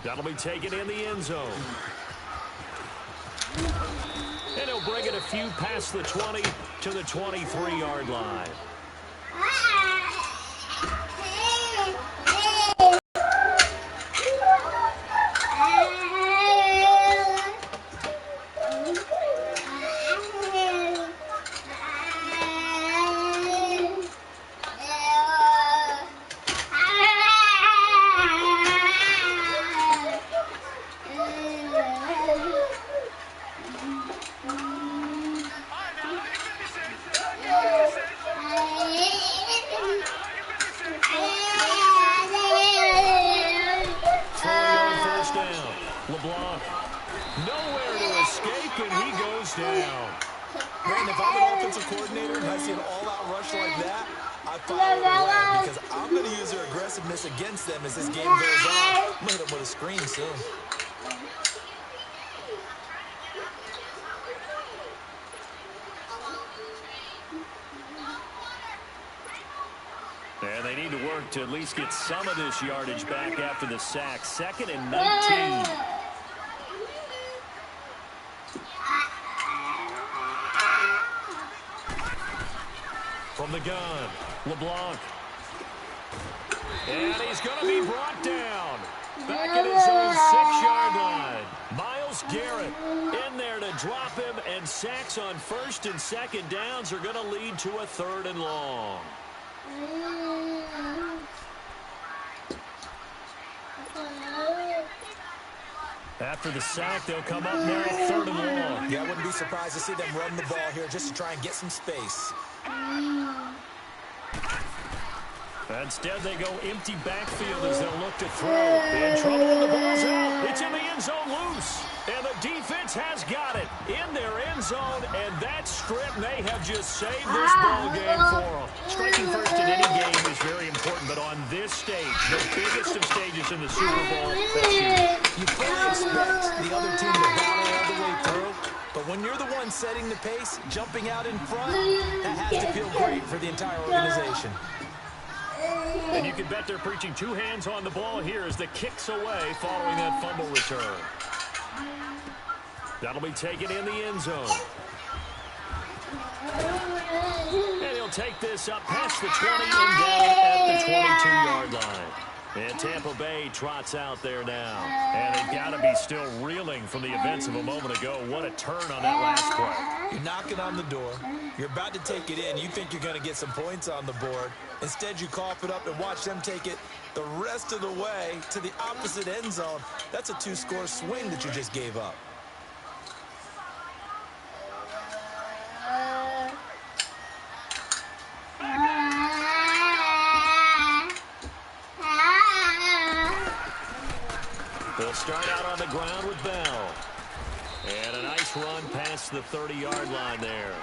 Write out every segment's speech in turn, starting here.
That'll be taken in the end zone. And he'll bring it a few past the 20 to the 23-yard line. Against them as this game goes on. I'm gonna hit them with a screen soon. And they need to work to at least get some of this yardage back after the sack. 2nd and 19. From the gun, LeBlanc. And he's going to be brought down. Back at his own 6-yard line. Myles Garrett in there to drop him, and sacks on 1st and 2nd downs are going to lead to a 3rd and long. After the sack, they'll come up now 3rd and long. Yeah, I wouldn't be surprised to see them run the ball here just to try and get some space. Instead, they go empty backfield as they'll look to throw. In trouble, and the ball's out. It's in the end zone loose. And the defense has got it in their end zone, and that strip may have just saved this ball game for them. Striking first in any game is very important, but on this stage, the biggest of stages in the Super Bowl, that's huge. You fully expect the other team to battle all the way through, but when you're the one setting the pace, jumping out in front, that has to feel great for the entire organization. And you can bet they're preaching 2 hands on the ball here as the kick's away following that fumble return. That'll be taken in the end zone. And he'll take this up past the 20 and down at the 22-yard line. And Tampa Bay trots out there now. And they've got to be still reeling from the events of a moment ago. What a turn on that last play. You're knocking on the door. You're about to take it in. You think you're going to get some points on the board. Instead, you cough it up and watch them take it the rest of the way to the opposite end zone. That's a 2-score swing that you just gave up. They'll start out on the ground with Bell. And a nice run past the 30-yard line there.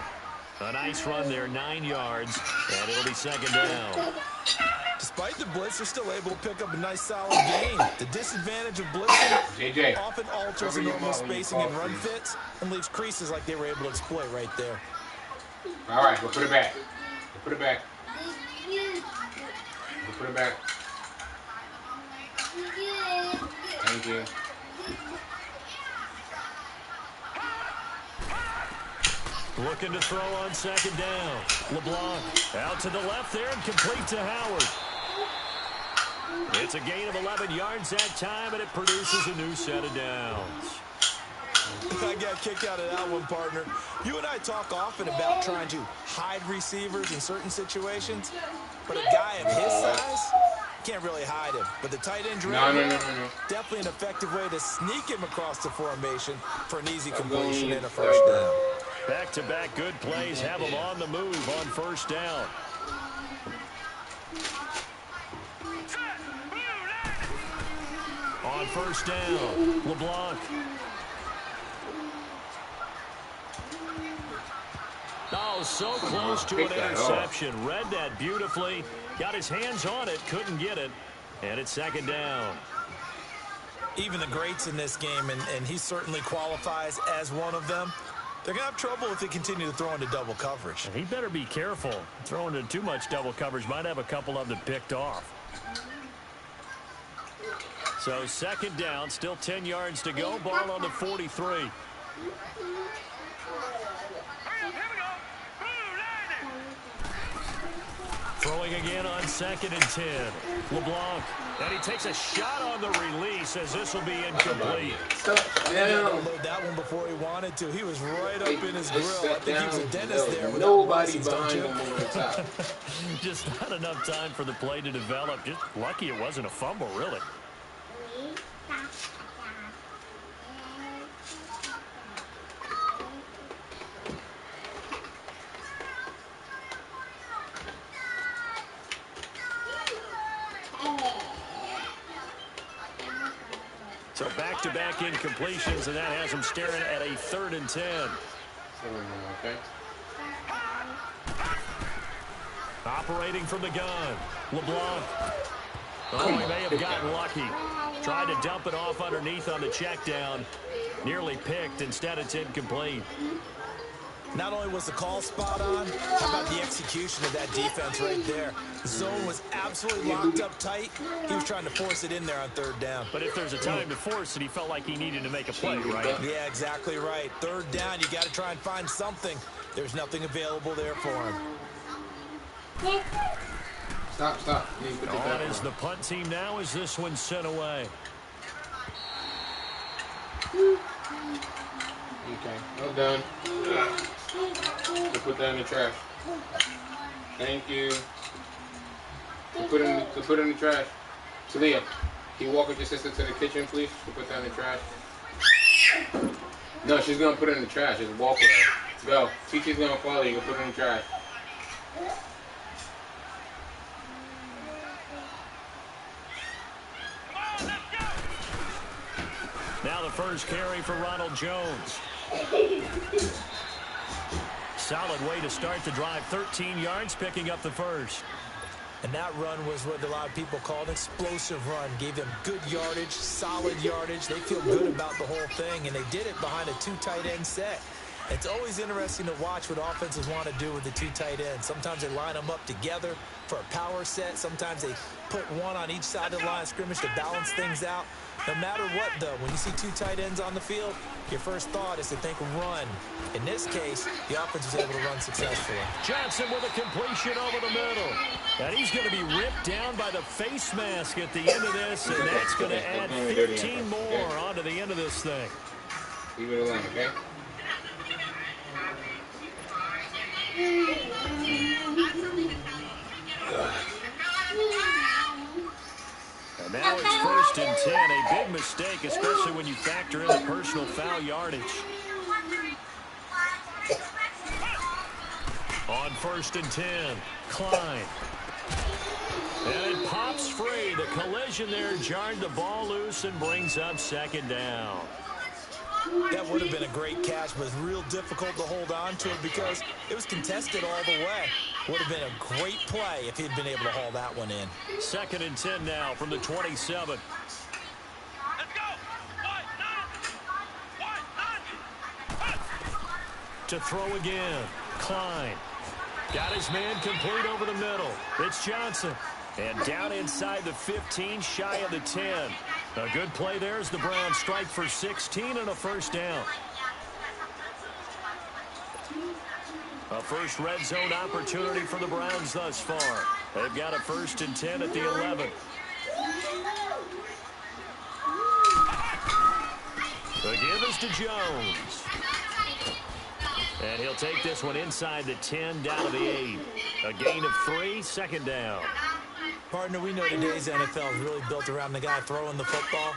A nice run there, 9 yards, and it'll be 2nd down. Despite the blitz, they're still able to pick up a nice solid gain. The disadvantage of blitzing often alters the normal spacing and run fits and leaves creases like they were able to exploit right there. All right, we'll put it back. We'll put it back. We'll put it back. Thank you. Looking to throw on 2nd down. LeBlanc out to the left there and complete to Howard. It's a gain of 11 yards that time, and it produces a new set of downs. I got a kick out of that one, partner. You and I talk often about trying to hide receivers in certain situations, but a guy of his size can't really hide him. But the tight end definitely an effective way to sneak him across the formation for an easy completion and a 1st down. Back-to-back good plays have them on the move on 1st down. On 1st down, LeBlanc. Oh, so close to an interception. Read that beautifully. Got his hands on it, couldn't get it. And it's 2nd down. Even the greats in this game, and he certainly qualifies as one of them, they're going to have trouble if they continue to throw into double coverage. He better be careful. Throwing into too much double coverage might have a couple of them picked off. So second down, still 10 yards to go. Ball on the 43. Throwing again on 2nd and 10. LeBlanc. And he takes a shot on the release as this will be incomplete. Load that one before he wanted to. He was right up in his grill. I think he was a dentist there. Nobody behind him over the top. Just not enough time for the play to develop. Just lucky it wasn't a fumble, really. So back-to-back incompletions, and that has him staring at a 3rd and 10. Okay. Operating from the gun, LeBlanc. Oh, he may have gotten lucky. Tried to dump it off underneath on the check down. Nearly picked. Instead, it's incomplete. Not only was the call spot on, how about the execution of that defense right there? The zone was absolutely locked up tight. He was trying to force it in there on 3rd down. But if there's a time to force it, he felt like he needed to make a play, right? Yeah, exactly right. 3rd down, you got to try and find something. There's nothing available there for him. Stop. On is the punt team now as this one's sent away. Okay, well done. Put that in the trash. Thank you. Put it in the trash. Talia, can you walk with your sister to the kitchen, please? Put that in the trash. No, she's gonna put it in the trash. Just walk with her. Go. Titi's gonna follow you. Go put it in the trash. Now the first carry for Ronald Jones. Solid way to start the drive. 13 yards, picking up the first. And that run was what a lot of people call an explosive run. Gave them good yardage, solid yardage. They feel good about the whole thing, and they did it behind a 2 tight end set. It's always interesting to watch what offenses want to do with the 2 tight ends. Sometimes they line them up together for a power set. Sometimes they put one on each side of the line of scrimmage to balance things out. No matter what, though, when you see 2 tight ends on the field, your first thought is to think run. In this case, the offense was able to run successfully. Johnson with a completion over the middle. And he's going to be ripped down by the face mask at the end of this, and that's going to add 15 more onto the end of this thing. Leave it alone, okay? And now it's 1st and 10. A big mistake, especially when you factor in the personal foul yardage. On 1st and 10, Klein. And it pops free. The collision there jarred the ball loose and brings up 2nd down. That would have been a great catch, but it's real difficult to hold on to it because it was contested all the way. Would have been a great play if he'd been able to haul that one in. 2nd and 10 now from the 27. Let's go! To throw again, Klein. Got his man complete over the middle. It's Johnson. And down inside the 15, shy of the 10. A good play there as the Browns strike for 16 and a 1st down. A first red zone opportunity for the Browns thus far. They've got a 1st and 10 at the 11. The give is to Jones. And he'll take this one inside the 10, down to the 8. A gain of 3, 2nd down. Partner, we know today's NFL is really built around the guy throwing the football.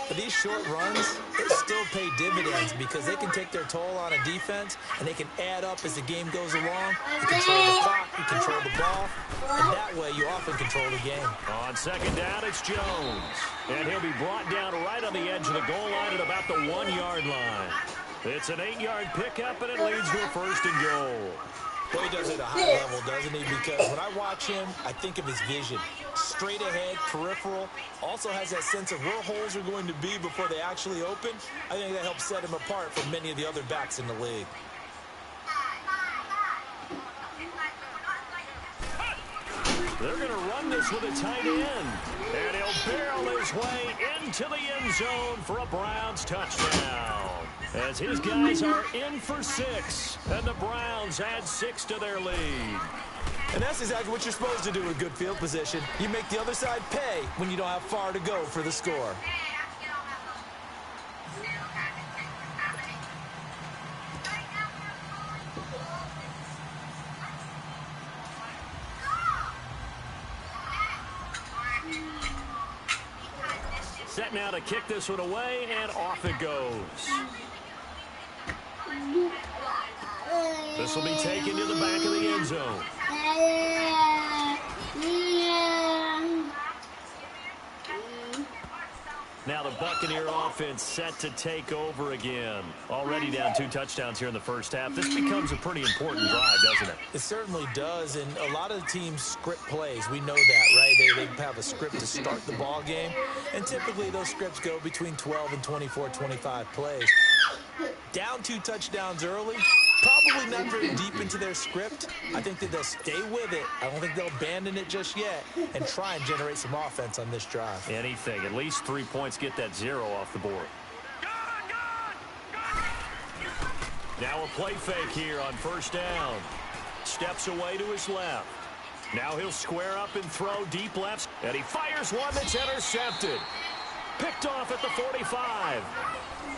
But these short runs, they still pay dividends because they can take their toll on a defense, and they can add up as the game goes along. You control the clock, you control the ball, and that way you often control the game. On 2nd down, it's Jones. And he'll be brought down right on the edge of the goal line at about the 1-yard line. It's an 8-yard pickup, and it leads to a 1st and goal. Well, he does it at a high level, doesn't he? Because when I watch him, I think of his vision. Straight ahead, peripheral. Also has that sense of where holes are going to be before they actually open. I think that helps set him apart from many of the other backs in the league. They're going to run this with a tight end. And he'll barrel his way into the end zone for a Browns touchdown. As his guys are in for 6, and the Browns add 6 to their lead. And that's exactly what you're supposed to do with good field position. You make the other side pay when you don't have far to go for the score. Set now to kick this one away, and off it goes. This will be taken to the back of the end zone. Now the Buccaneer offense set to take over again. Already down 2 touchdowns here in the first half. This becomes a pretty important drive, doesn't it? It certainly does, and a lot of the teams script plays. We know that, right? They have a script to start the ball game, and typically those scripts go between 12 and 24, 25 plays. Down 2 touchdowns early, probably not very deep into their script. I think that they'll stay with it. I don't think they'll abandon it just yet and try and generate some offense on this drive. Anything. At least 3 points, get that 0 off the board. Now a play fake here on first down. Steps away to his left. Now he'll square up and throw deep left. And he fires one that's intercepted. Picked off at the 45.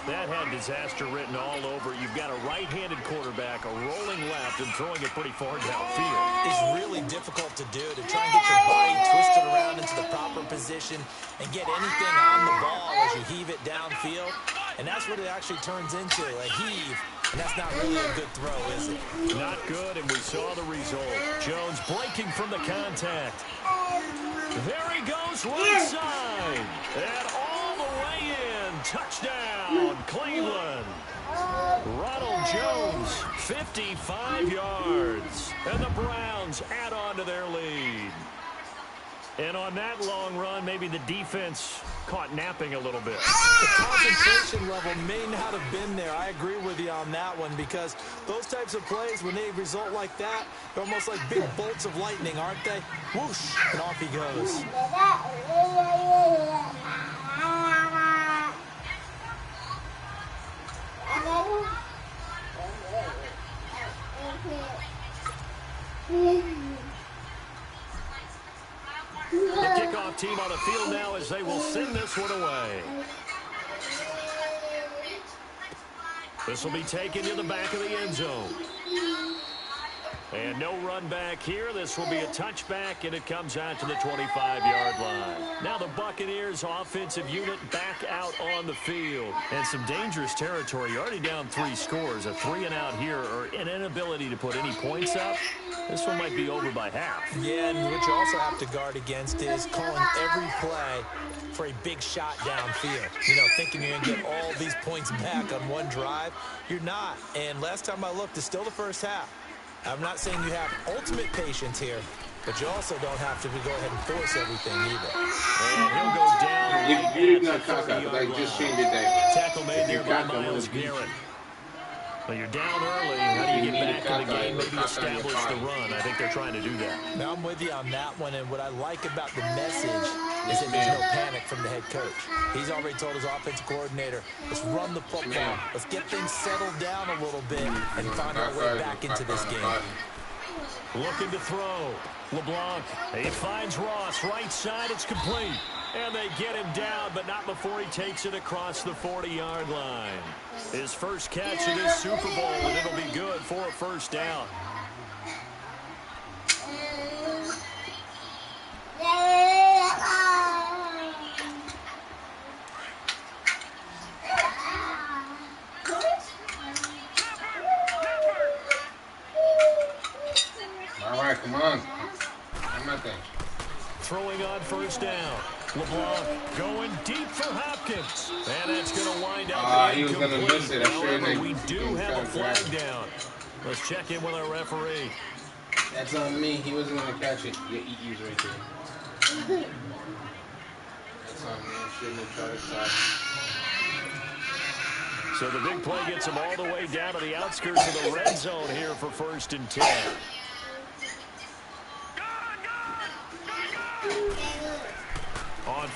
That had disaster written all over. You've got a right-handed quarterback, a rolling left, and throwing it pretty far downfield. It's really difficult to do, to try and get your body twisted around into the proper position and get anything on the ball as you heave it downfield. And that's what it actually turns into, a heave. And that's not really a good throw, is it? Not good, and we saw the result. Jones breaking from the contact. There he goes, right side. And all the way in. Touchdown, Cleveland. Ronald Jones, 55 yards. And the Browns add on to their lead. And on that long run, maybe the defense caught napping a little bit. The concentration level may not have been there. I agree with you on that one, because those types of plays, when they result like that, they're almost like big bolts of lightning, aren't they? Whoosh, and off he goes. The kickoff team on the field now as they will send this one away. This will be taken to the back of the end zone. And no run back here. This will be a touchback, and it comes out to the 25-yard line. Now the Buccaneers offensive unit back out on the field. And some dangerous territory. You're already down 3 scores. A 3-and-out here, or an inability to put any points up. This one might be over by half. Yeah, and what you also have to guard against is calling every play for a big shot downfield. You know, thinking you're going to get all these points back on one drive. You're not. And last time I looked, it's still the first half. I'm not saying you have ultimate patience here, but you also don't have to go ahead and force everything either. And he'll go down. You did not cock up, but I just changed it there. Tackle made there by Myles Garrett. Well, you're down early. How do you get back in the game? Maybe establish the run. I think they're trying to do that. Now, I'm with you on that one, and what I like about the message is that there's no panic from the head coach. He's already told his offensive coordinator, let's run the football. Let's get things settled down a little bit and find our way back into this game. Looking to throw. LeBlanc. He finds Ross. Right side. It's complete. And they get him down, but not before he takes it across the 40-yard line. His first catch in this Super Bowl, and it'll be good for a first down. All right, come on. I'm not there. Throwing on first down. LeBlanc going deep for Hopkins. And that's going to wind up he was going to miss it. However, we do have a flag down. Let's check in with our referee. That's on me. He wasn't going to catch it. Yeah, EE's right there. That's on me. I shouldn't have tried to stop. So the big play gets him all the way down to the outskirts of the red zone here for 1st and 10.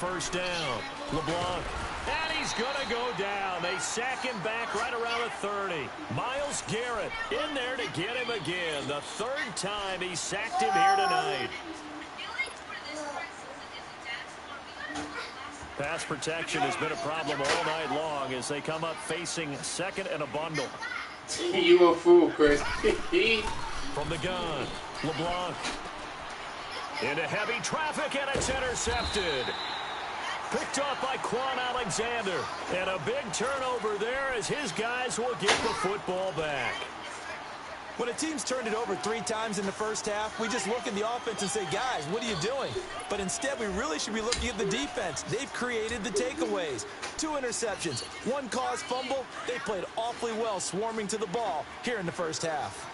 first down. LeBlanc. And he's going to go down. They sack him back right around the 30. Myles Garrett in there to get him again. The third time he sacked him here tonight. Pass protection has been a problem all night long as they come up facing second and a bundle. You a fool, Chris. From the gun, LeBlanc. Into heavy traffic, and it's intercepted. Picked up by Quan Alexander. And a big turnover there as his guys will get the football back. When a team's turned it over 3 times in the first half, we just look at the offense and say, guys, what are you doing? But instead, we really should be looking at the defense. They've created the takeaways. 2 interceptions, 1 caused fumble. They played awfully well swarming to the ball here in the first half.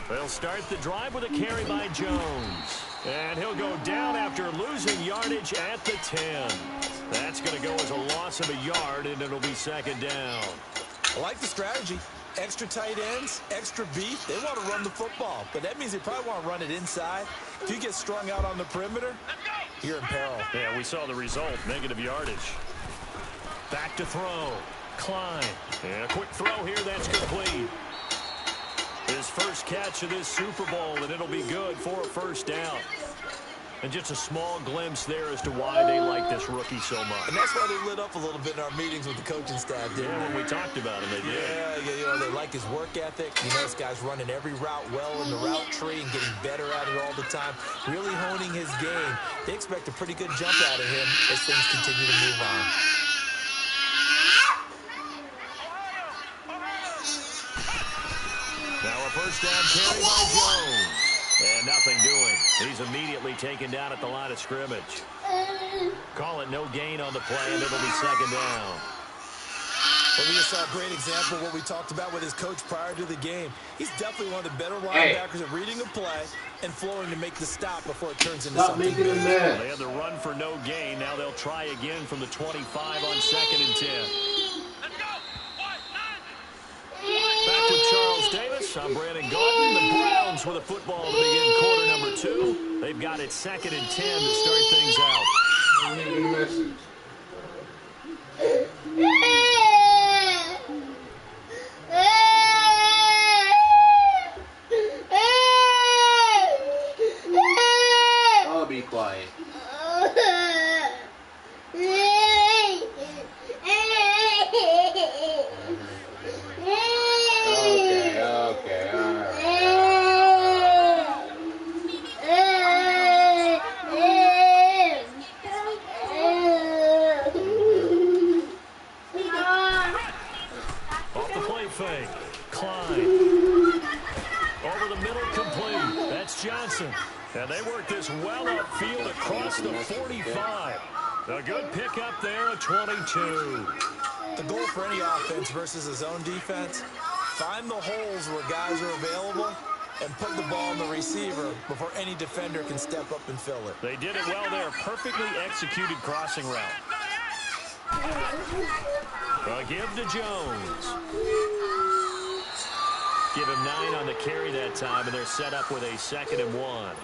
They'll start the drive with a carry by Jones. And he'll go down after losing yardage at the 10. That's going to go as a loss of a yard, and it'll be second down. I like the strategy. Extra tight ends, extra beef. They want to run the football, but that means they probably want to run it inside. If you get strung out on the perimeter, you're in peril. Yeah, we saw the result, negative yardage. Back to throw. Klein. And a quick throw here, that's complete. His first catch of this Super Bowl, and it'll be good for a first down. And just a small glimpse there as to why they like this rookie so much. And that's why they lit up a little bit in our meetings with the coaching staff, didn't they? When we talked about him, they did. Yeah, you know, they like his work ethic. You know, this guy's running every route well in the route tree and getting better at it all the time, really honing his game. They expect a pretty good jump out of him as things continue to move on. Now a first down carry by Jones. And nothing doing. He's immediately taken down at the line of scrimmage. Call it no gain on the play, and it'll be second down. Well, we just saw a great example of what we talked about with his coach prior to the game. He's definitely one of the better linebackers at reading a play and flowing to make the stop before it turns into something big. They had the run for no gain. Now they'll try again from the 25 on second and 10. Back with Charles Davis. I'm Brandon Gordon. The Browns with a football to begin quarter number 2. They've got it second and 10 to start things out. I'll be quiet. Okay, all right. Off the play fake. Klein. Over the middle, complete. That's Johnson. And they work this well upfield across the 45. A good pickup there at 22. The goal for any offense versus a zone defense, find the holes where guys are available and put the ball on the receiver before any defender can step up and fill it. They did it well there. Perfectly executed crossing route. A give to Jones. Give him 9 on the carry that time, and they're set up with a second and 1.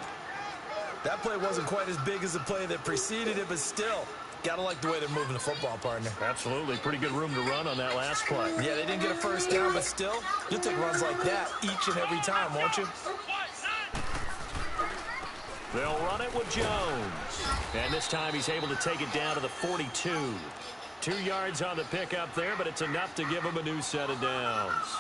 That play wasn't quite as big as the play that preceded it, but still, gotta like the way they're moving the football, partner. Absolutely. Pretty good room to run on that last play. Yeah, they didn't get a first down, but still, you'll take runs like that each and every time, won't you? They'll run it with Jones. And this time he's able to take it down to the 42. 2 yards on the pickup there, but it's enough to give him a new set of downs.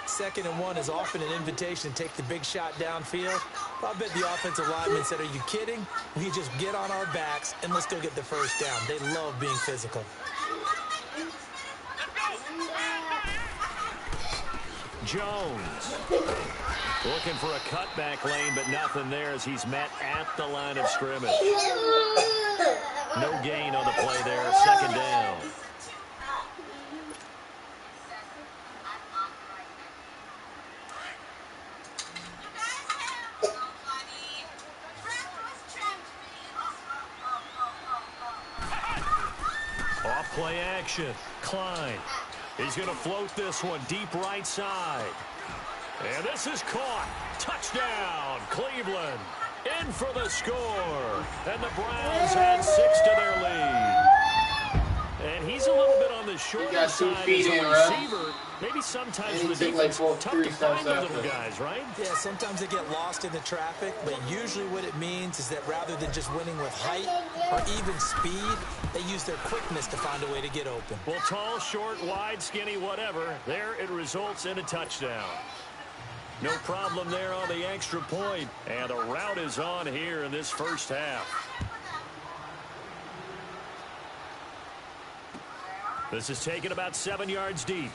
Second and 1 is often an invitation to take the big shot downfield. I bet the offensive lineman said, are you kidding? We just get on our backs and let's go get the first down. They love being physical. Jones looking for a cutback lane, but nothing there as he's met at the line of scrimmage. No gain on the play there, second down. Off play action. Klein He's going to float this one deep right side. And this is caught. Touchdown, Cleveland. In for the score. And the Browns add 6 to their lead. And he's a little bit on the shorter side as a receiver. Maybe sometimes the defense tough to find the little guys, right? Yeah, sometimes they get lost in the traffic, but usually what it means is that rather than just winning with height or even speed, they use their quickness to find a way to get open. Well, tall, short, wide, skinny, whatever, there it results in a touchdown. No problem there on the extra point, and the route is on here in this first half. This is taken about 7 yards deep.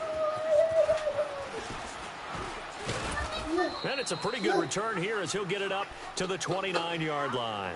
And it's a pretty good return here as he'll get it up to the 29-yard line.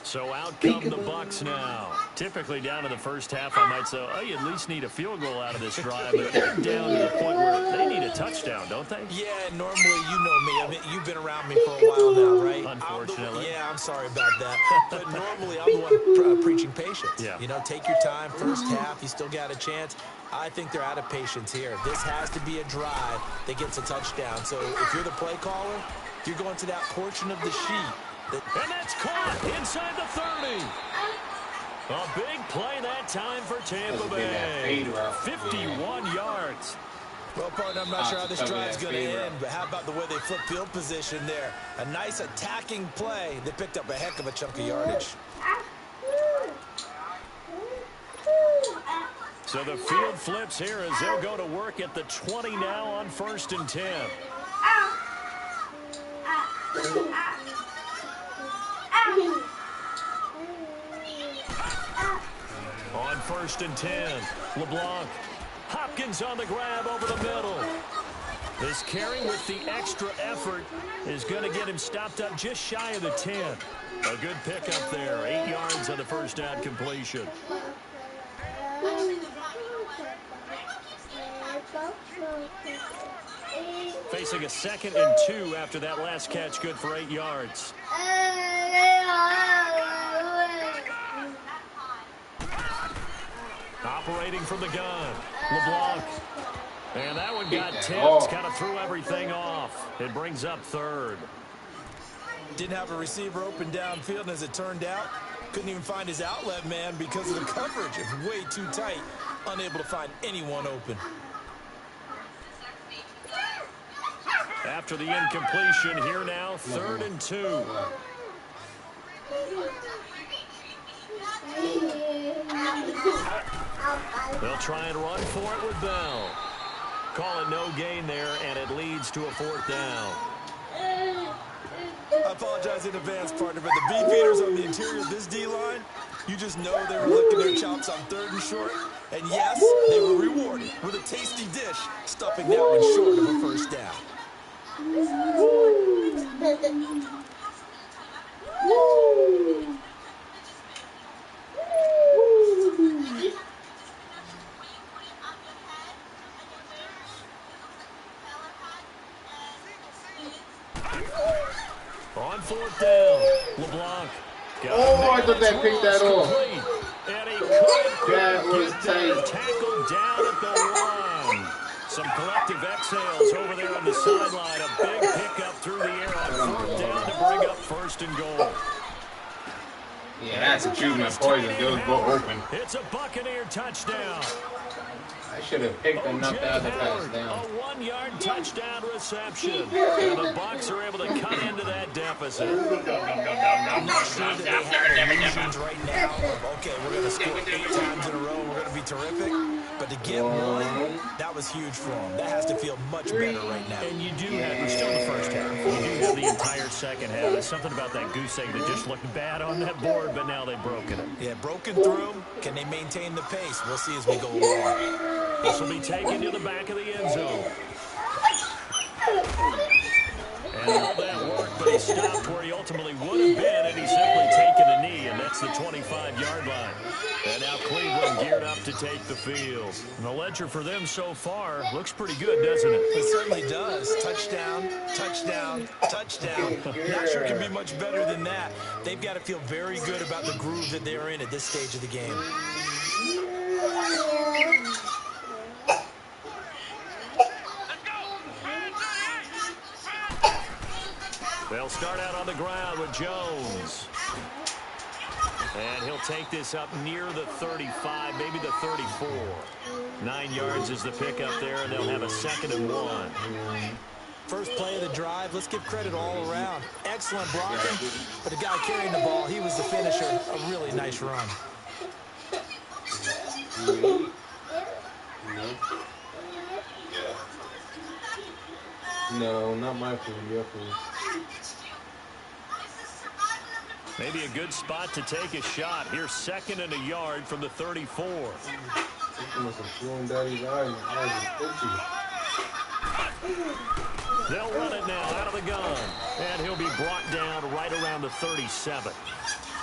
So out come the Bucs now. Typically down in the first half, I might say, oh, you at least need a field goal out of this drive. But they're down to the point where they need a touchdown, don't they? Yeah, normally you know me. I mean, you've been around me for a while now, right? Unfortunately. I'm sorry about that. But normally I'm the one preaching patience. Yeah. You know, take your time. First half, you still got a chance. I think they're out of patience here. This has to be a drive that gets a touchdown. So if you're the play caller, you're going to that portion of the sheet. And that's caught inside the 30. A big play that time for Tampa Bay. 51 yards. Well, partner, I'm not sure how this drive's going to end, but how about the way they flip field position there? A nice attacking play that picked up a heck of a chunk of yardage. So the field flips here as they'll go to work at the 20 now on 1st and 10. On 1st and 10, LeBlanc. Hopkins on the grab over the middle. This carry with the extra effort is going to get him stopped up just shy of the 10. A good pickup there. 8 yards on the first down completion. Facing a 2nd and 2 after that last catch, good for 8 yards. Operating from the gun, LeBlanc. And that one got tipped, kind of threw everything off. It brings up 3rd. Didn't have a receiver open downfield, and as it turned out, couldn't even find his outlet man because of the coverage. It's way too tight, unable to find anyone open. After the incompletion, here now, 3rd and 2. They'll try and run for it with Bell. Call it no gain there, and it leads to a 4th down. I apologize in advance, partner, but the beefeaters on the interior of this D-line, you just know they were licking their chops on 3rd and short. And yes, they were rewarded with a tasty dish, stuffing that one short of a 1st down. On 4th down, LeBlanc. Oh, I thought they picked that off. And he could That was tight. tackled down at the 1. Some collective exhales over there on the sideline. A big pickup through the air on 4th down to bring up 1st and goal. Yeah, that's a choose my poison. Those go open. It's a Buccaneer touchdown. I should have picked enough the other pass A down. 1-yard touchdown reception. And the Bucs are able to cut into that deficit. I'm not sure that they have illusions right now of, okay, we're going to score 8 times in a row, we're going to be terrific. But to get one, that was huge for them. That has to feel much better right now. And you do have, we're still in the first half. You do have the entire second half. There's something about that goose egg that just looked bad on that board, but now they've broken it. Yeah, broken through. Can they maintain the pace? We'll see as we go along. This will be taken to the back of the end zone. And all that worked, but he stopped where he ultimately would have been, and he's simply taken a knee, and that's the 25-yard line. And now Cleveland geared up to take the field. And the ledger for them so far looks pretty good, doesn't it? It certainly does. Touchdown, touchdown, touchdown. Not sure it can be much better than that. They've got to feel very good about the groove that they're in at this stage of the game. They'll start out on the ground with Jones. And he'll take this up near the 35, maybe the 34. 9 yards is the pickup there, and they'll have a 2nd and 1. First play of the drive, let's give credit all around. Excellent blocking, but the guy carrying the ball, he was the finisher. A really nice run. No, not my food, your food. Maybe a good spot to take a shot. Here's 2nd and a yard from the 34. They'll run it now out of the gun. And he'll be brought down right around the 37.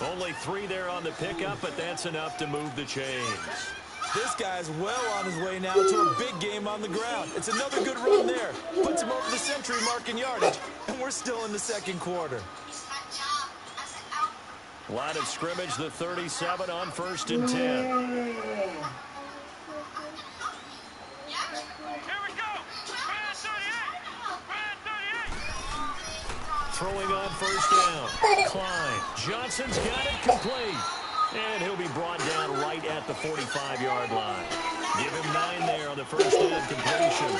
Only 3 there on the pickup, but that's enough to move the chains. This guy's well on his way now to a big game on the ground. It's another good run there. Puts him over the century mark in yardage, and we're still in the 2nd quarter. Line of scrimmage, the 37 on 1st and 10. Here we go. Brand 38. Brand 38. Throwing on 1st down. Klein. Johnson's got it complete. And he'll be brought down right at the 45-yard line. Give him 9 there on the 1st down completion.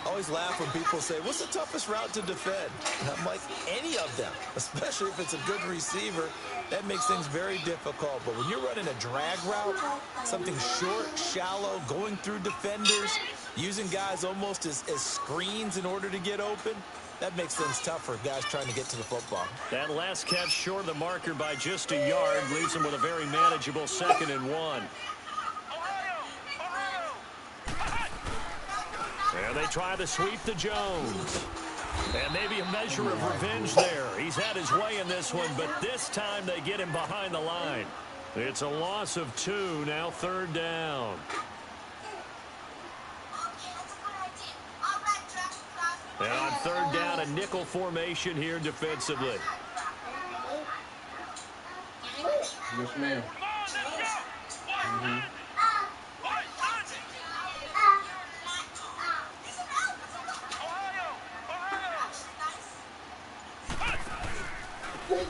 I always laugh when people say, what's the toughest route to defend? And I'm like, any of them, especially if it's a good receiver. That makes things very difficult. But when you're running a drag route, something short, shallow, going through defenders, using guys almost as screens in order to get open, that makes things tough for guys trying to get to the football. That last catch short of the marker by just a yard leaves him with a very manageable 2nd and 1. And they try to sweep to Jones. And maybe a measure of revenge there. He's had his way in this one, but this time they get him behind the line. It's a loss of 2, now 3rd down. And on 3rd down, a nickel formation here defensively. Yes, ma'am.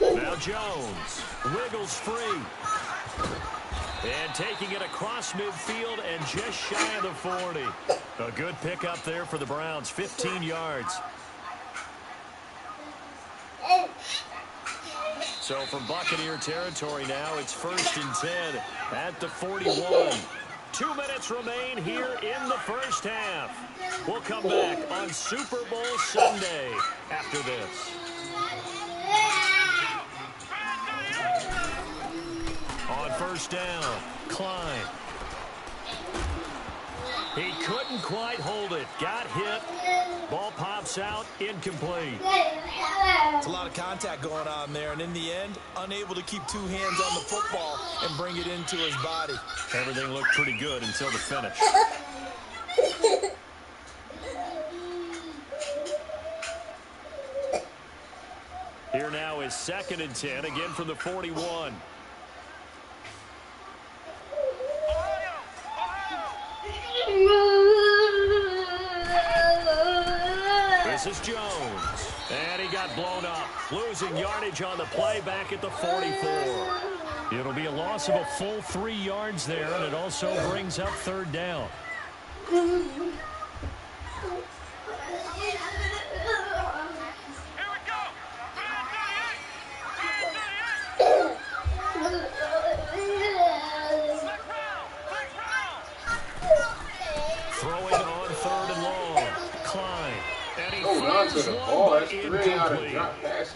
Now Jones wiggles free. And taking it across midfield and just shy of the 40. A good pickup there for the Browns, 15 yards. So from Buccaneer territory now, it's 1st and 10 at the 41. 2 minutes remain here in the 1st half. We'll come back on Super Bowl Sunday after this. On 1st down, Klein. He couldn't quite hold it. Got hit. Ball pops out, incomplete. It's a lot of contact going on there, and in the end, unable to keep 2 hands on the football and bring it into his body. Everything looked pretty good until the finish. Here now is 2nd and 10, again from the 41. This is Jones. And he got blown up. Losing yardage on the play back at the 44. It'll be a loss of a full 3 yards there, and it also brings up 3rd down. Throwing on 3rd and long. Klein. And he throws one, but incomplete.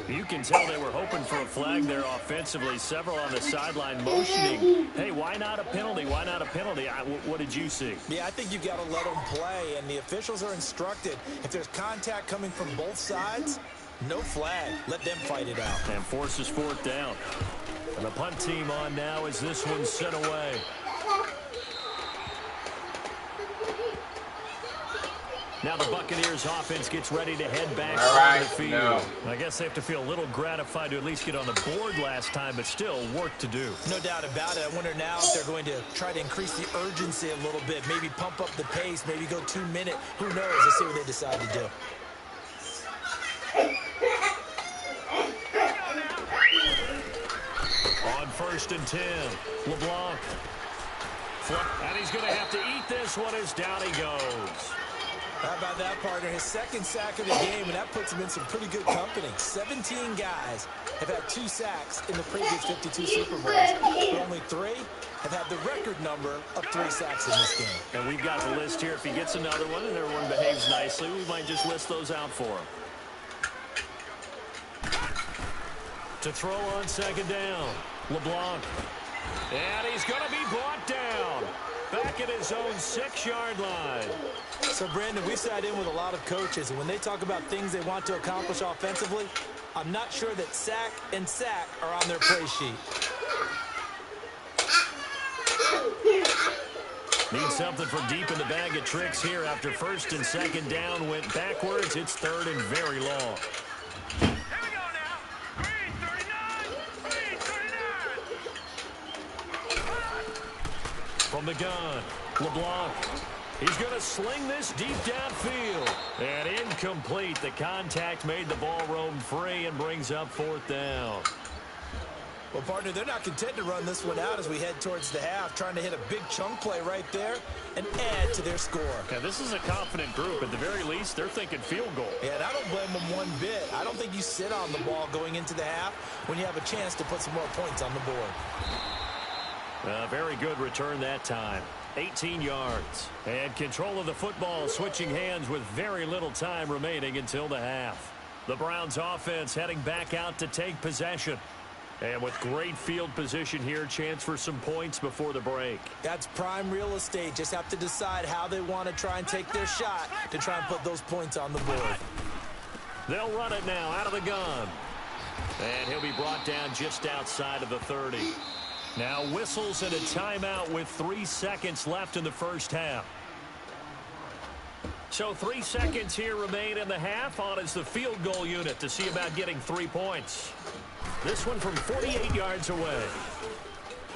You can tell they were hoping for a flag there offensively. Several on the sideline motioning. Hey, why not a penalty? Why not a penalty? What did you see? Yeah, I think you got to let them play, and the officials are instructed. If there's contact coming from both sides, no flag. Let them fight it out. And forces 4th down. And the punt team on now as this one's sent away. Now the Buccaneers offense gets ready to head back on the field. No. I guess they have to feel a little gratified to at least get on the board last time, but still work to do. No doubt about it. I wonder now if they're going to try to increase the urgency a little bit, maybe pump up the pace, maybe go 2 minute. Who knows? Let's see what they decide to do. first and 10. LeBlanc. And he's going to have to eat this one as down he goes. How about that, partner? His second sack of the game, and that puts him in some pretty good company. 17 guys have had 2 sacks in the previous 52 Super Bowls, but only 3 have had the record number of 3 sacks in this game. And we've got the list here. If he gets another one and everyone behaves nicely, we might just list those out for him. To throw on second down, LeBlanc. And he's going to be brought down. Back at his own 6-yard line. So, Brandon, we've sat in with a lot of coaches, and when they talk about things they want to accomplish offensively, I'm not sure that sack and sack are on their play sheet. Need something for deep in the bag of tricks here after first and second down went backwards. It's third and very long. Here we go now. 3:39. From the gun, LeBlanc. He's going to sling this deep downfield. And incomplete. The contact made the ball roam free and brings up fourth down. Well, partner, they're not content to run this one out as we head towards the half, trying to hit a big chunk play right there and add to their score. Yeah, this is a confident group. At the very least, they're thinking field goal. Yeah, and I don't blame them one bit. I don't think you sit on the ball going into the half when you have a chance to put some more points on the board. Very good return that time. 18 yards. And control of the football switching hands with very little time remaining until the half. The Browns offense heading back out to take possession. And with great field position here, chance for some points before the break. That's prime real estate. Just have to decide how they want to try and take their shot to try and put those points on the board. They'll run it now out of the gun. And he'll be brought down just outside of the 30. Now whistles and a timeout with 3 seconds left in the first half. So 3 seconds here remain in the half. On is the field goal unit to see about getting 3 points. This one from 48 yards away.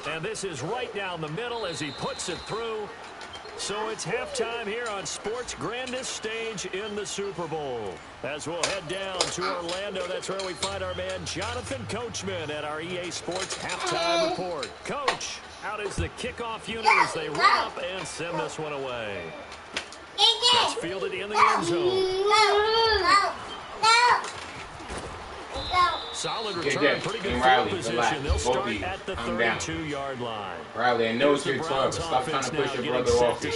And this is right down the middle as he puts it through. So it's halftime here on sports' grandest stage in the Super Bowl. As we'll head down to Orlando, that's where we find our man Jonathan Coachman at our EA Sports Halftime Report. Coach, how does the kickoff unit as they run up and send this one away? That's fielded in the end zone. Solid return, pretty good field position. They'll start at the 32-yard line. Riley, I know it's your 12, but stop trying to push your brother off you.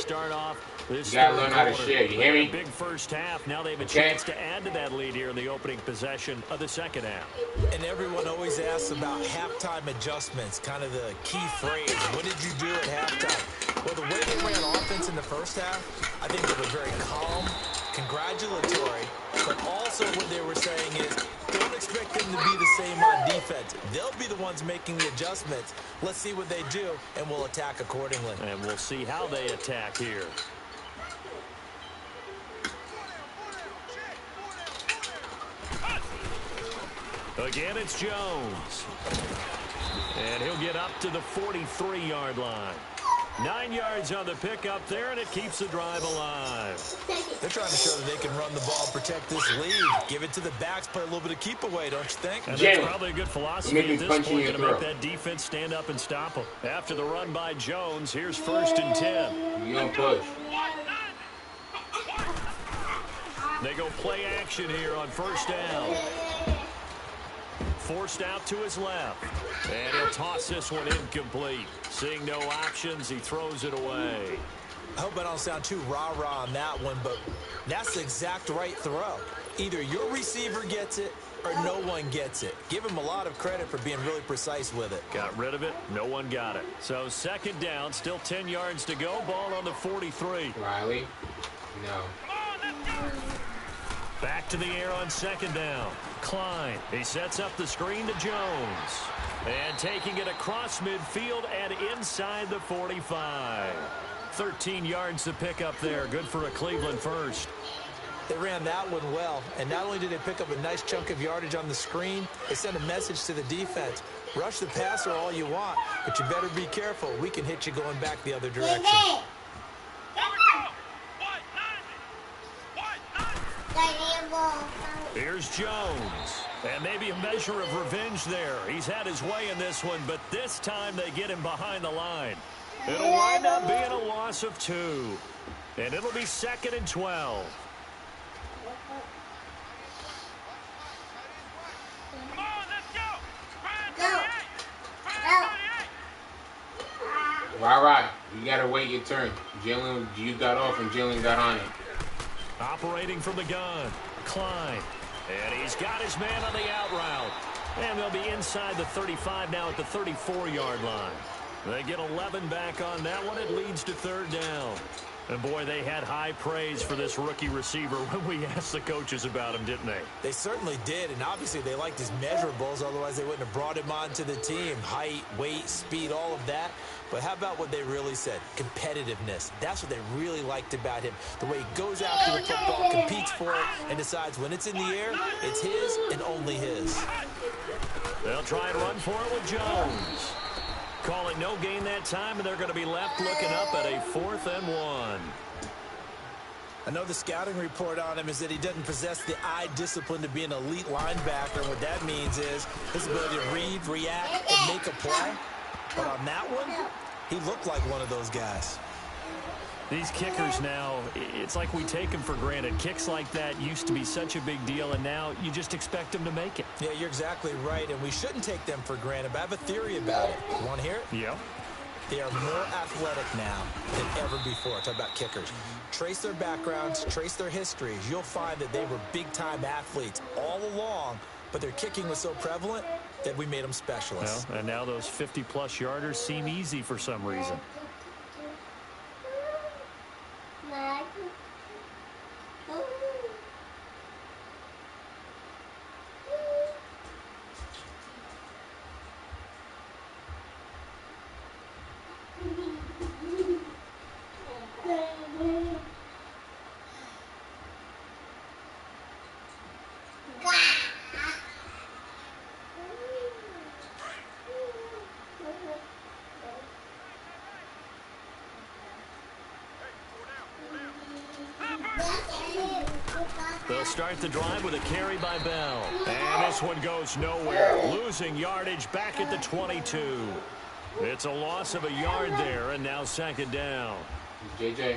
You gotta learn how to share, you hear me? Big first half. Now they have a chance to add to that lead here in the opening possession of the second half. And everyone always asks about halftime adjustments, kind of the key phrase. What did you do at halftime? Well, the way they ran offense in the first half, I think they were very calm, congratulatory, but also what they were saying is, don't expect them to be the same on defense. They'll be the ones making the adjustments. Let's see what they do, and we'll attack accordingly. And we'll see how they attack here. Again, it's Jones. And he'll get up to the 43-yard line. 9 yards on the pickup there, and it keeps the drive alive. They're trying to show that they can run the ball, protect this lead. Give it to the backs, play a little bit of keep away, don't you think? And that's probably a good philosophy at this point, to make that defense stand up and stop them. After the run by Jones, here's first and 10. You don't push. They go play action here on first down. Forced out to his left. And he'll toss this one incomplete. Seeing no options, he throws it away. I hope I don't sound too rah-rah on that one, but that's the exact right throw. Either your receiver gets it or no one gets it. Give him a lot of credit for being really precise with it. Got rid of it. No one got it. So second down, still 10 yards to go. Ball on the 43. Riley, no. Back to the air on second down. Klein. He sets up the screen to Jones. And taking it across midfield and inside the 45. 13 yards to pick up there. Good for a Cleveland first. They ran that one well, and not only did they pick up a nice chunk of yardage on the screen, they sent a message to the defense. Rush the passer all you want, but you better be careful. We can hit you going back the other direction. Here's Here's Jones. And maybe a measure of revenge there. He's had his way in this one, but this time they get him behind the line. It'll wind up being a loss of 2. And it'll be 2nd and 12. Come on, let's go. Fire 38. All right. You got to wait your turn. Jalen, you got off and Jalen got on it. Operating from the gun. Klein. And he's got his man on the out route. And they'll be inside the 35 now at the 34-yard line. They get 11 back on that one. It leads to 3rd down. And, boy, they had high praise for this rookie receiver when we asked the coaches about him, didn't they? They certainly did, and obviously they liked his measurables. Otherwise, they wouldn't have brought him onto the team. Height, weight, speed, all of that. But how about what they really said? Competitiveness. That's what they really liked about him. The way he goes after the football, competes for it, and decides when it's in the air, it's his and only his. They'll try and run for it with Jones. Call it no gain that time, and they're going to be left looking up at a 4th and 1. I know the scouting report on him is that he doesn't possess the eye discipline to be an elite linebacker. And what that means is his ability to read, react, and make a play. But on that one, he looked like one of those guys. These kickers now, it's like we take them for granted. Kicks like that used to be such a big deal, and now you just expect them to make it. Yeah, you're exactly right, and we shouldn't take them for granted. But I have a theory about it. You want to hear it? Yeah. They are more athletic now than ever before. Talk about kickers. Trace their backgrounds, trace their histories. You'll find that they were big-time athletes all along, but their kicking was so prevalent that we made them specialists. Well, and now those 50-plus yarders seem easy for some reason. They'll start the drive with a carry by Bell. And this one goes nowhere. Losing yardage back at the 22. It's a loss of a yard there, and now 2nd down. JJ.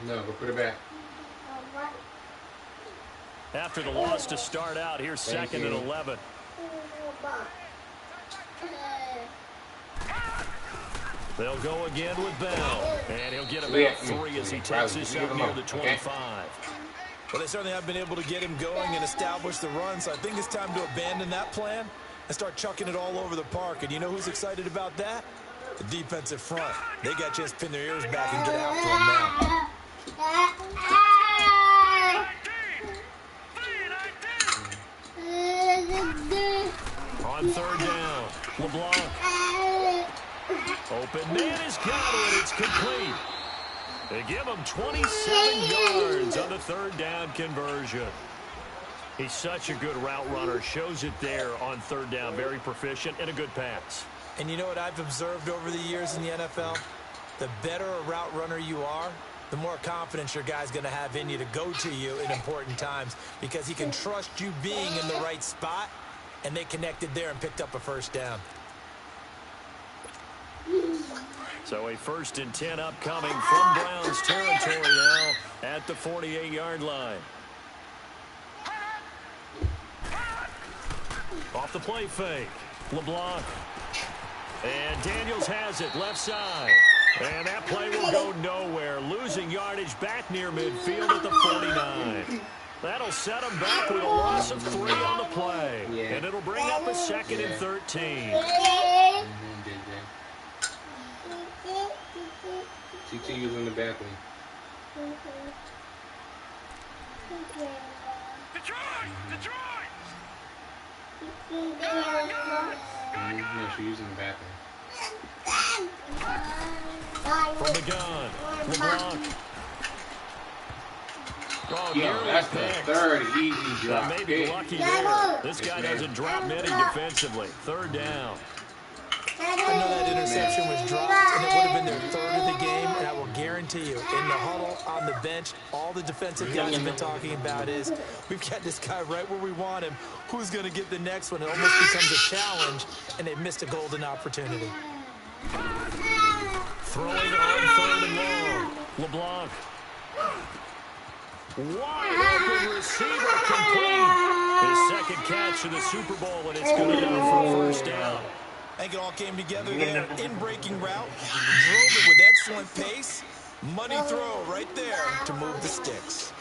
No, go put it back. After the loss to start out, here's 2nd and 11. They'll go again with Bell. And he'll get about 3 as he takes this up near the 25. Well, they certainly have been able to get him going and establish the run, so I think it's time to abandon that plan and start chucking it all over the park. And you know who's excited about that? The defensive front. They got a chance to pin their ears back and get after him now. On 3rd down, LeBlanc. Open man has got it. It's complete. They give him 27 yards on the 3rd down conversion. He's such a good route runner. Shows it there on 3rd down. Very proficient and a good pass. And you know what I've observed over the years in the NFL? The better a route runner you are, the more confidence your guy's going to have in you to go to you in important times because he can trust you being in the right spot, and they connected there and picked up a 1st down. So a 1st and 10 upcoming from Browns territory now at the 48-yard line. Off the play fake, LeBlanc. And Daniels has it left side. And that play will go nowhere. Losing yardage back near midfield at the 49. That'll set them back with a loss of 3 on the play. Yeah. And it'll bring up a 2nd and 13. CT was in the bathroom. Detroit! No, she was in the bathroom. From the gun, LeBlanc. Oh, Yo, that's the third easy drop. Maybe lucky there. This guy doesn't drop many defensively. Third down. I know that interception was dropped, and it would have been their third of the game, and I will guarantee you, in the huddle, on the bench, all the defensive guys have been talking about is, we've got this guy right where we want him. Who's going to get the next one? It almost becomes a challenge, and they've missed a golden opportunity. Throwing on third and long. LeBlanc. Wide open receiver complete. His second catch of the Super Bowl, and it's good enough for a first down. I think it all came together there. In-breaking route, drove it with excellent pace. Money throw right there to move the sticks.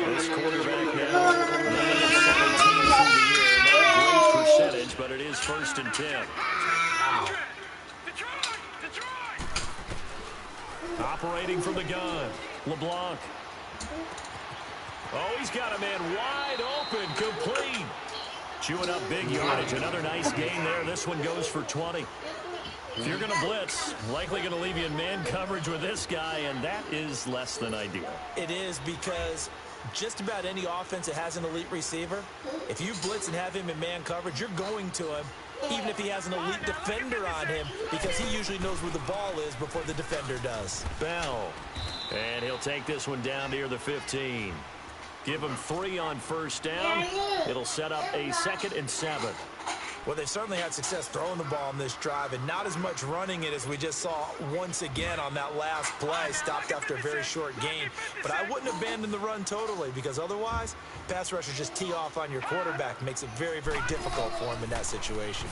This quarterback now, 17 through the year. Not a great percentage, but it is 1st and 10. Operating from the gun. LeBlanc. Oh, he's got a man wide open, complete. Chewing up big yardage. Another nice gain there. This one goes for 20. If you're going to blitz, likely going to leave you in man coverage with this guy, and that is less than ideal. It is, because just about any offense that has an elite receiver, if you blitz and have him in man coverage, you're going to him, even if he has an elite defender on him, because he usually knows where the ball is before the defender does. Bell. And he'll take this one down near the 15. Give him 3 on first down. It'll set up a 2nd and 7. Well, they certainly had success throwing the ball on this drive, and not as much running it as we just saw once again on that last play, stopped after a very short gain. But I wouldn't abandon the run totally, because otherwise, pass rushers just tee off on your quarterback. Makes it very, very difficult for him in that situation.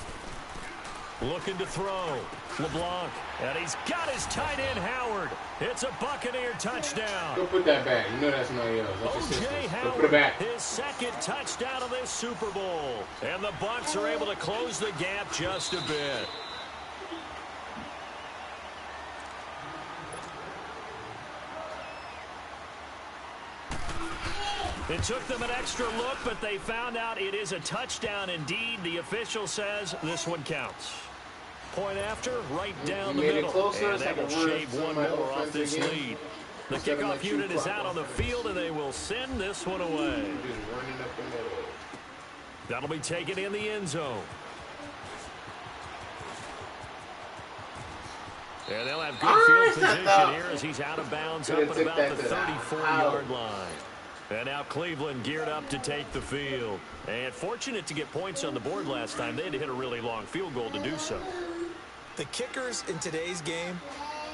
Looking to throw. LeBlanc. And he's got his tight end, Howard. It's a Buccaneer touchdown. Go put that back. You know that's not yours. O.J. Go put it back. Howard, his 2nd touchdown of this Super Bowl. And the Bucs are able to close the gap just a bit. It took them an extra look, but they found out it is a touchdown indeed. The official says this one counts. Point after, right down the middle. And that will shave one more off this lead. The kickoff unit is out on the field, and they will send this one away. That'll be taken in the end zone. And they'll have good field position here as he's out of bounds up at about the 34-yard line. And now Cleveland geared up to take the field. And fortunate to get points on the board last time. They had to hit a really long field goal to do so. The kickers in today's game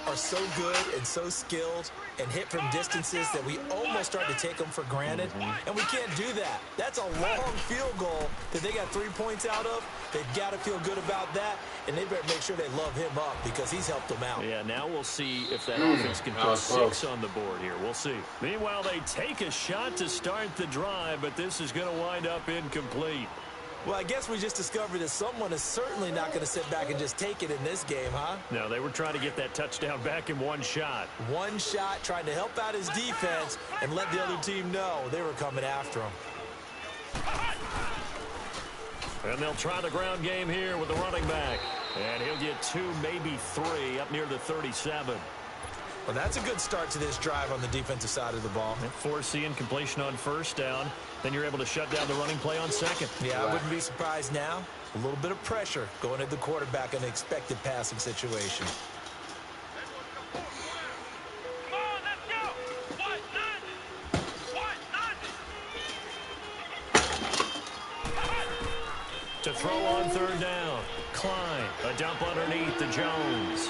are so good and so skilled and hit from distances that we almost start to take them for granted. And we can't do that. That's a long field goal that they got 3 points out of. They've got to feel good about that, and they better make sure they love him up because he's helped them out. Yeah, now we'll see if that offense can put 6 on the board here. We'll see. Meanwhile, they take a shot to start the drive, but this is going to wind up incomplete. Well, I guess we just discovered that someone is certainly not going to sit back and just take it in this game, huh? No, they were trying to get that touchdown back in one shot. One shot, trying to help out his defense and let the other team know they were coming after him. And they'll try the ground game here with the running back. And he'll get 2, maybe 3, up near the 37. Well, that's a good start to this drive on the defensive side of the ball. Forcing completion on first down. Then you're able to shut down the running play on second. Yeah, I wouldn't be surprised now. A little bit of pressure going at the quarterback in an expected passing situation. Come on, let's go. What? To throw on third down. Klein, a dump underneath to Jones.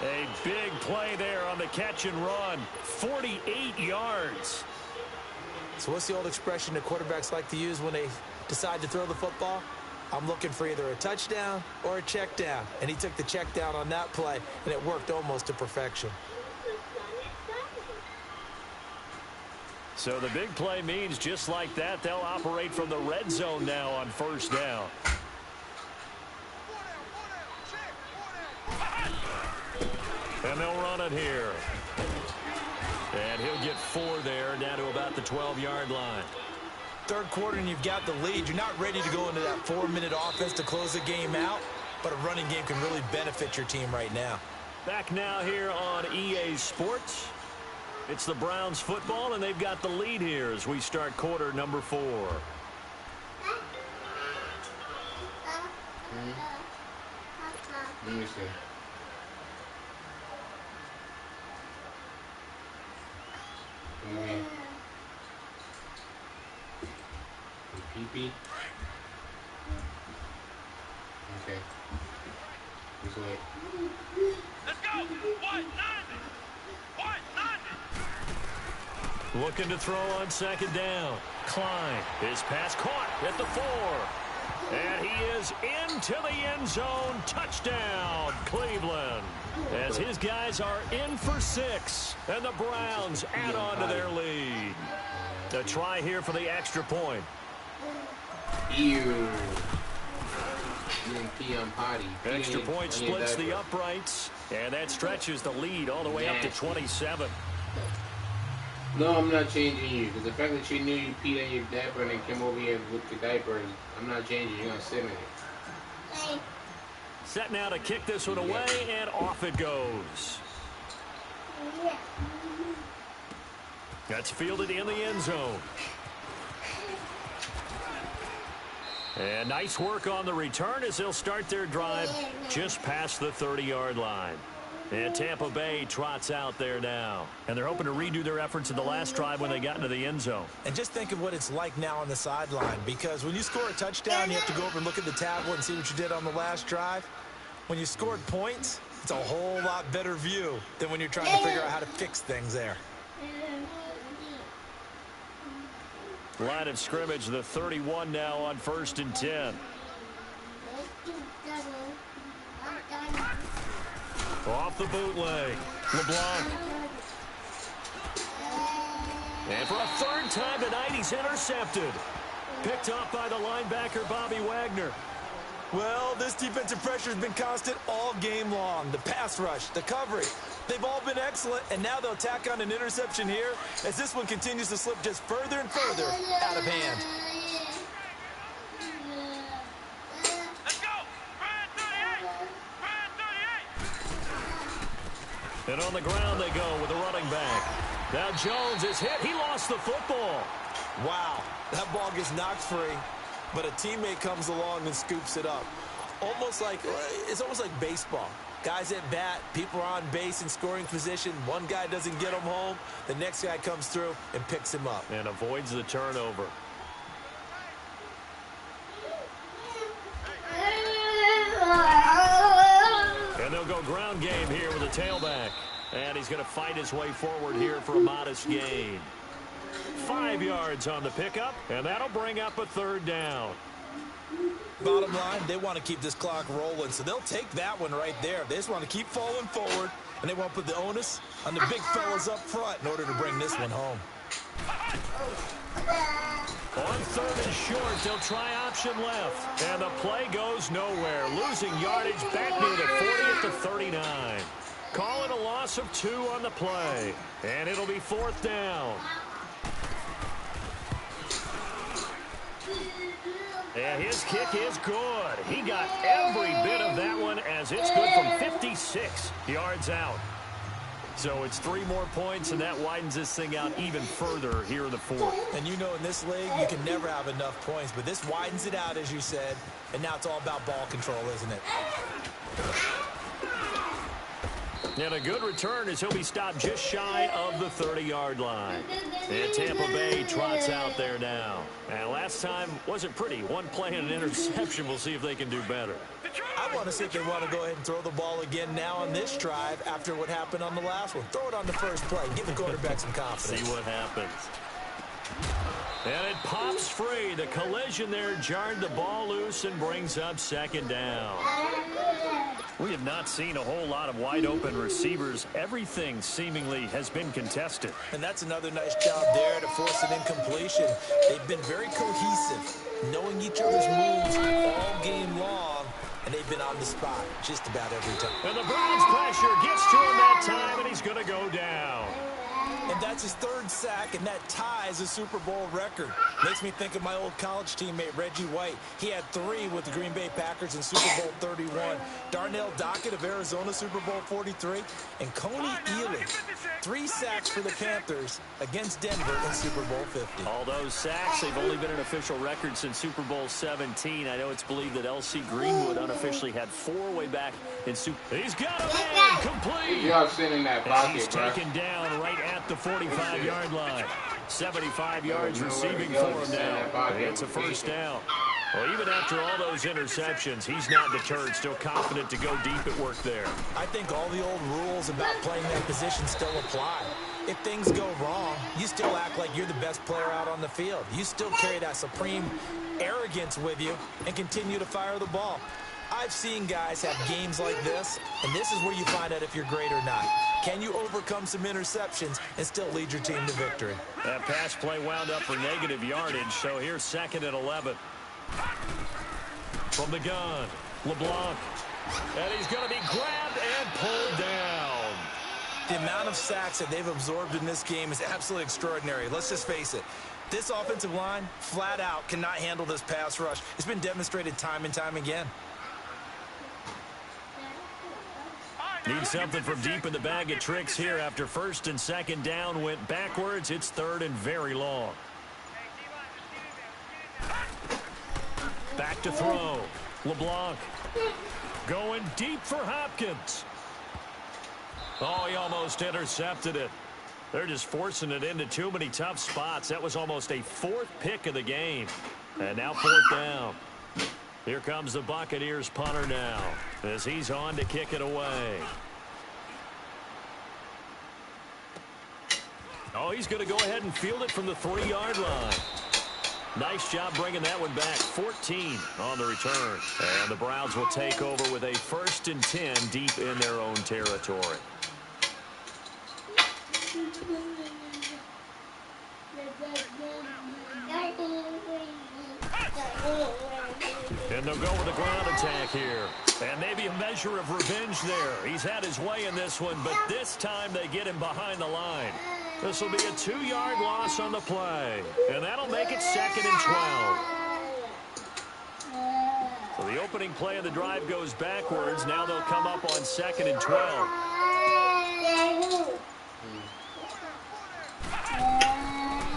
A big play there on the catch and run. 48 yards. So what's the old expression that quarterbacks like to use when they decide to throw the football? I'm looking for either a touchdown or a check down. And he took the check down on that play, and it worked almost to perfection. So the big play means just like that, they'll operate from the red zone now on first down. And they'll run it here. And he'll get 4 there, down to about the 12-yard line. Third quarter and you've got the lead. You're not ready to go into that 4-minute offense to close the game out, but a running game can really benefit your team right now. Back now here on EA Sports. It's the Browns football, and they've got the lead here as we start quarter number 4. Let me see. PP. Okay. This way. Let's go. What? Nothing. What? Nothing. Looking to throw on second down. Klein. His pass caught at the 4. And he is into the end zone. Touchdown, Cleveland. As his guys are in for 6. And the Browns add on to their lead. A try here for the extra point. Ew. Pee on potty. Extra point splits the uprights. And that stretches the lead all the way up to 27. No, I'm not changing you. Because the fact that you knew you peed on your diaper and then came over here with your diaper, I'm not changing you. You're going to sit in it. Set now to kick this one away, and off it goes. That's fielded in the end zone. And nice work on the return as they'll start their drive just past the 30-yard line. And Tampa Bay trots out there now. And they're hoping to redo their efforts in the last drive when they got into the end zone. And just think of what it's like now on the sideline, because when you score a touchdown, you have to go over and look at the tablet and see what you did on the last drive. When you scored points, it's a whole lot better view than when you're trying to figure out how to fix things there. Line of scrimmage, the 31 now on 1st and 10. Off the bootleg. LeBlanc. And for a 3rd time tonight, he's intercepted. Picked off by the linebacker, Bobby Wagner. Well, this defensive pressure has been constant all game long. The pass rush, the coverage, they've all been excellent, and now they'll tack on an interception here as this one continues to slip just further and further out of hand. Let's go. Brand 38. Brand 38. And on the ground they go with the running back. Now Jones is hit. He lost the football. Wow, that ball gets knocked free, but a teammate comes along and scoops it up. It's almost like baseball. Guys at bat, people are on base in scoring position. One guy doesn't get him home. The next guy comes through and picks him up. And avoids the turnover. And they'll go ground game here with a tailback. And he's going to fight his way forward here for a modest gain. 5 yards on the pickup, and that'll bring up a 3rd down. Bottom line, they want to keep this clock rolling, so they'll take that one right there. They just want to keep falling forward, and they want to put the onus on the big fellas up front in order to bring this one home. On 3rd and short, they'll try option left, and the play goes nowhere. Losing yardage back near the 40 at the 39. Call it a loss of 2 on the play, and it'll be 4th down. And his kick is good. He got every bit of that one as it's good from 56 yards out. So it's 3 more points, and that widens this thing out even further here in the 4th. And you know in this league, you can never have enough points, but this widens it out, as you said, and now it's all about ball control, isn't it? And a good return as he'll be stopped just shy of the 30-yard line. And Tampa Bay trots out there now. And last time wasn't pretty. 1 play and an interception. We'll see if they can do better. I want to see if they want to go ahead and throw the ball again now on this drive after what happened on the last one. Throw it on the first play. Give the quarterback some confidence. See what happens. And it pops free. The collision there jarred the ball loose and brings up 2nd down. We have not seen a whole lot of wide-open receivers. Everything seemingly has been contested. And that's another nice job there to force an incompletion. They've been very cohesive, knowing each other's moves all game long, and they've been on the spot just about every time. And the Browns' pressure gets to him that time, and he's going to go down. And that's his 3rd sack, and that ties a Super Bowl record. Makes me think of my old college teammate, Reggie White. He had 3 with the Green Bay Packers in Super Bowl 31. Darnell Dockett of Arizona, Super Bowl 43. And Coney Ely, 3 sacks for the Panthers against Denver in Super Bowl 50. All those sacks, they've only been an official record since Super Bowl 17. I know it's believed that L.C. Greenwood unofficially had 4 way back in Super Bowl. He's got a man complete. You are sitting in that pocket, He's bro. taken down right at the 45-yard line. 75 yards receiving for him now. It's a first down. Well, even after all those interceptions, he's not deterred, still confident to go deep at work there. I think all the old rules about playing that position still apply. If things go wrong, you still act like you're the best player out on the field. You still carry that supreme arrogance with you and continue to fire the ball. I've seen guys have games like this, and this is where you find out if you're great or not. Can you overcome some interceptions and still lead your team to victory? That pass play wound up for negative yardage, so here's 2nd and 11. From the gun, LeBlanc. And he's going to be grabbed and pulled down. The amount of sacks that they've absorbed in this game is absolutely extraordinary. Let's just face it. This offensive line, flat out, cannot handle this pass rush. It's been demonstrated time and time again. Need something from deep in the bag of tricks here after 1st and 2nd down went backwards. It's 3rd and very long. Back to throw. LeBlanc going deep for Hopkins. Oh, he almost intercepted it. They're just forcing it into too many tough spots. That was almost a 4th pick of the game. And now 4th down. Here comes the Buccaneers punter now as he's on to kick it away. Oh, he's going to go ahead and field it from the 3-yard line. Nice job bringing that one back. 14 on the return. And the Browns will take over with a 1st and 10 deep in their own territory. And they'll go with a ground attack here. And maybe a measure of revenge there. He's had his way in this one, but this time they get him behind the line. This will be a 2-yard loss on the play. And that'll make it 2nd and 12. So the opening play of the drive goes backwards. Now they'll come up on 2nd and 12.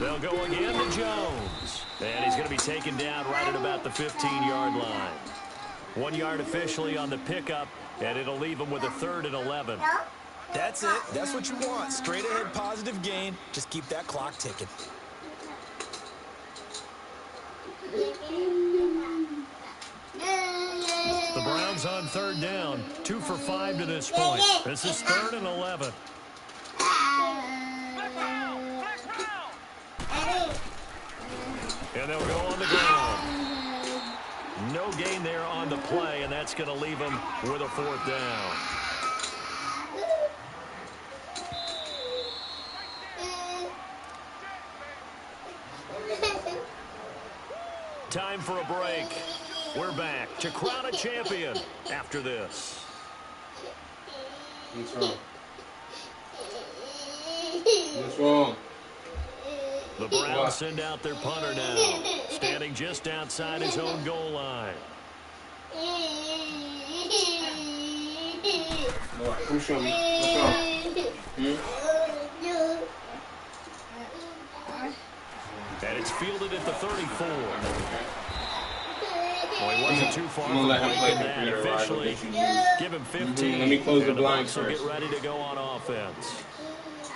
They'll go again to Jones. And he's going to be taken down right at about the 15-yard line. 1 yard officially on the pickup, and it'll leave him with a 3rd and 11. That's it. That's what you want. Straight ahead positive gain. Just keep that clock ticking. The Browns on 3rd down. 2 for 5 to this point. This is 3rd and 11. And they'll go on the ground. No gain there on the play, and that's going to leave them with a 4th down. Time for a break. We're back to crown a champion after this. What's wrong? What's wrong? The Browns send out their punter now, standing just outside his own goal line. Come show me. What's wrong? And it's fielded at the 34. Well, he wasn't too far I'm gonna let him play from that. Officially, give him 15. Let me close the and blinds Bucs will first. get ready to go on offense.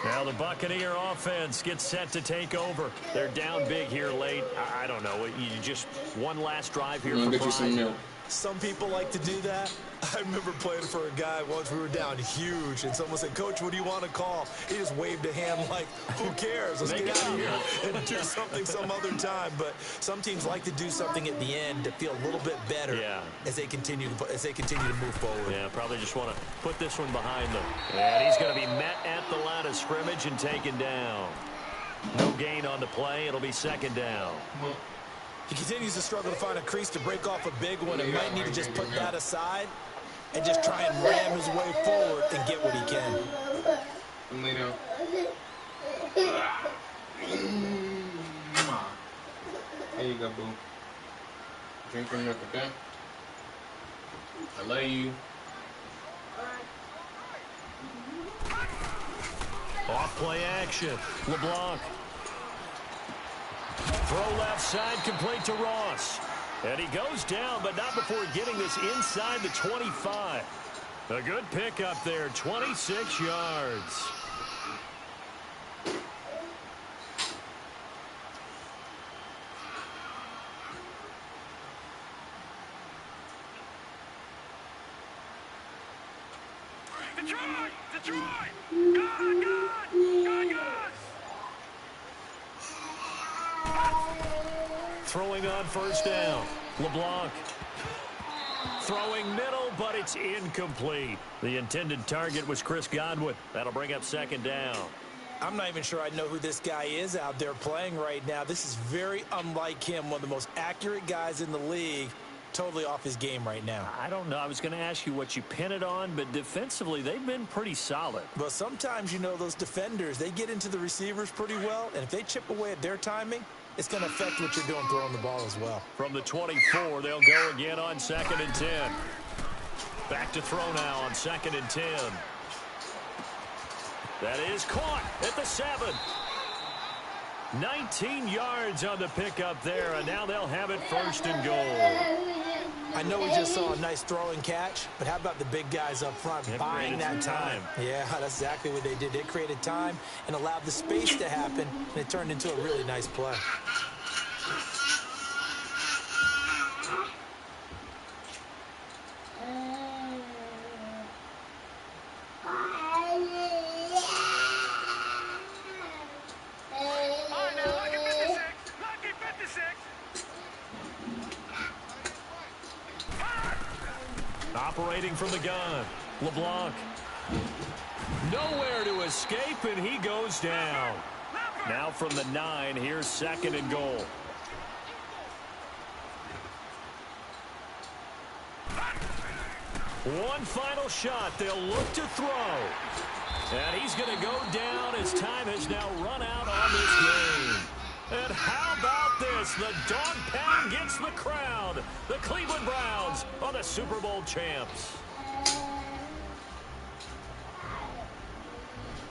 Now the Buccaneer offense gets set to take over. They're down big here late. I don't know. You just one last drive here I'm gonna for get you some Pride. milk. Some people like to do that. I remember playing for a guy once. We were down huge, and someone said, "Coach, what do you want to call?" He just waved a hand like, "Who cares? Let's get out of here and do something some other time." But some teams like to do something at the end to feel a little bit better as they continue to move forward. Yeah, probably just want to put this one behind them. And he's going to be met at the line of scrimmage and taken down. No gain on the play. It'll be 2nd down. He continues to struggle to find a crease to break off a big one and might need to just put that aside and just try and ram his way forward and get what he can. Come lay down. There you go, boo. Drink your milk, okay? I love you. Off play action. LeBlanc. Throw left side, complete to Ross. And he goes down, but not before getting this inside the 25. A good pickup there, 26 yards. Detroit! Detroit! God! Throwing on first down. LeBlanc. Throwing middle, but it's incomplete. The intended target was Chris Godwin. That'll bring up second down. I'm not even sure I know who this guy is out there playing right now. This is very unlike him, one of the most accurate guys in the league. Totally off his game right now. I don't know. I was going to ask you what you pin it on, but defensively, they've been pretty solid. But sometimes, you know, those defenders, they get into the receivers pretty well, and if they chip away at their timing, it's going to affect what you're doing throwing the ball as well. From the 24, they'll go again on 2nd and 10. Back to throw now on 2nd and 10. That is caught at the 7. 19 yards on the pickup there, and now they'll have it 1st and goal. I know we just saw a nice throwing catch, but how about the big guys up front buying that time? Yeah, that's exactly what they did. They created time and allowed the space to happen, and it turned into a really nice play. Operating from the gun, LeBlanc. Nowhere to escape, and he goes down. Now from the 9, here's 2nd and goal. One final shot. They'll look to throw. And he's going to go down as time has now run out on this game. And how about this? The dog pound gets the crowd. The Cleveland Browns are the Super Bowl champs.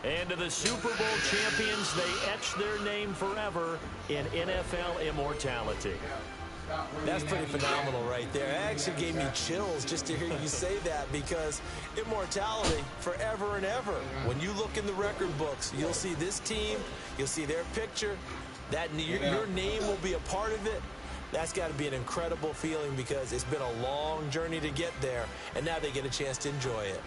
And to the Super Bowl champions, they etch their name forever in NFL immortality. That's pretty phenomenal right there. It actually gave me chills just to hear you say that, because immortality forever and ever. When you look in the record books, you'll see this team, you'll see their picture. That your name will be a part of it. That's got to be an incredible feeling, because it's been a long journey to get there, and now they get a chance to enjoy it.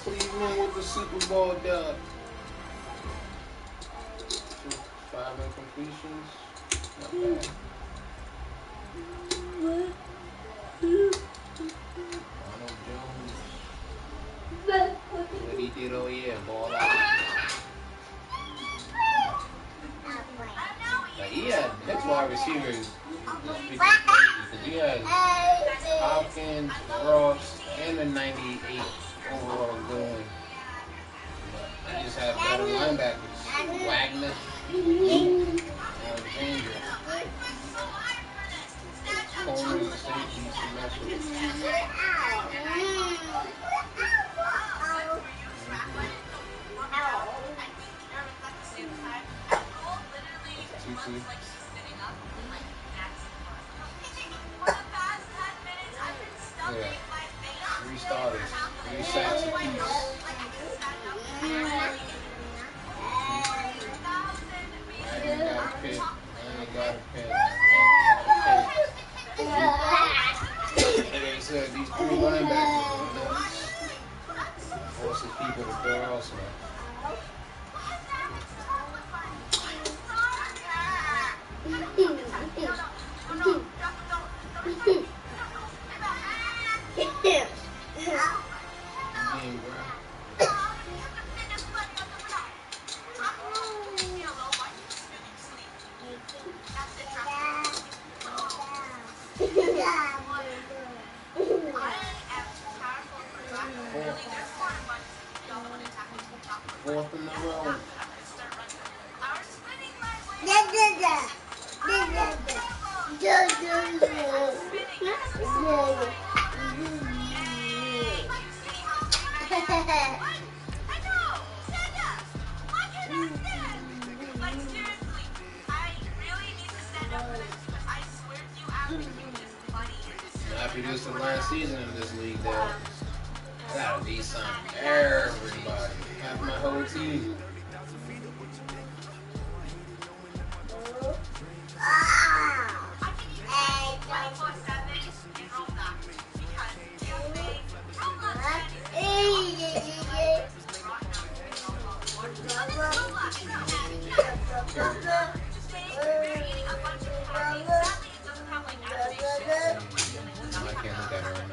Cleveland with the Super Bowl dub. 5 incompletions. Not bad. Ronald Jones. What he did, oh yeah, ball out. Like he had his wide receivers. He had Hopkins, Ross, and the 98 overall going. just have better linebackers. Wagner, Alexander, corners and safeties to mess with. Yeah. 3 starters, 3 sacks apiece. Wagner got a pick. Wagner got a pick. And they said these 3 linebackers forces people to throw also. Fourth in the row. After this the last season in this league, though, I gotta be some everybody. Half my whole team. I can't look at her right